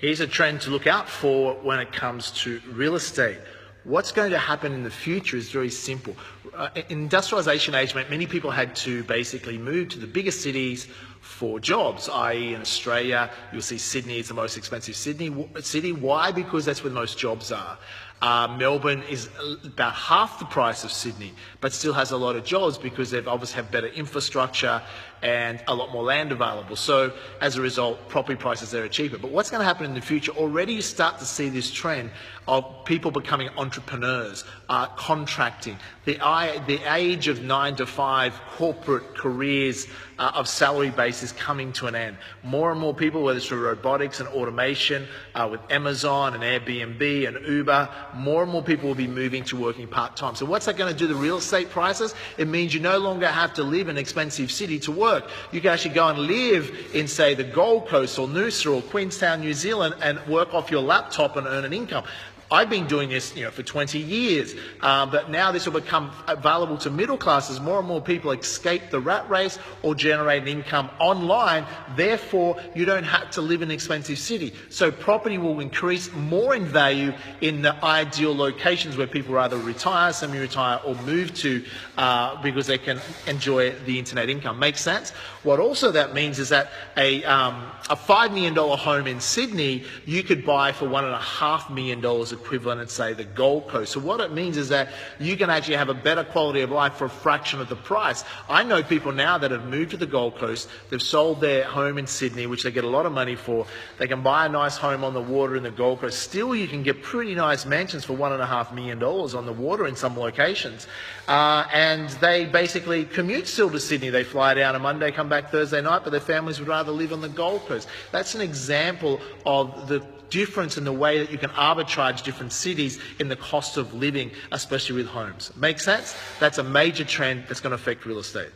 Here's a trend to look out for when it comes to real estate. What's going to happen in the future is very simple. Industrialization age meant many people had to basically move to the bigger cities for jobs, i.e. in Australia, you'll see Sydney is the most expensive city. Why? Because that's where the most jobs are. Melbourne is about half the price of Sydney, but still has a lot of jobs because they've obviously have better infrastructure and a lot more land available. So as a result, property prices there are cheaper. But what's going to happen in the future? Already you start to see this trend of people becoming entrepreneurs, contracting. The age of 9 to 5 corporate careers of salary base is coming to an end. More and more people, whether it's through robotics and automation, with Amazon and Airbnb and Uber, more and more people will be moving to working part-time. So what's that going to do to real estate prices? It means you no longer have to live in an expensive city to work. You can actually go and live in, say, the Gold Coast or Noosa or Queenstown, New Zealand, and work off your laptop and earn an income. I've been doing this, for 20 years, but now this will become available to middle classes. More and more people escape the rat race or generate an income online. Therefore, you don't have to live in an expensive city. So property will increase more in value in the ideal locations where people either retire, semi-retire, or move to because they can enjoy the internet income. Make sense? What also that means is that a $5 million home in Sydney, you could buy for $1.5 million equivalent in, say, the Gold Coast. So what it means is that you can actually have a better quality of life for a fraction of the price. I know people now that have moved to the Gold Coast, they've sold their home in Sydney, which they get a lot of money for. They can buy a nice home on the water in the Gold Coast. Still, you can get pretty nice mansions for $1.5 million on the water in some locations. And they basically commute still to Sydney. They fly down on Monday, come back Thursday night, but their families would rather live on the Gold Coast. That's an example of the difference in the way that you can arbitrage different cities in the cost of living, especially with homes. Make sense? That's a major trend that's going to affect real estate.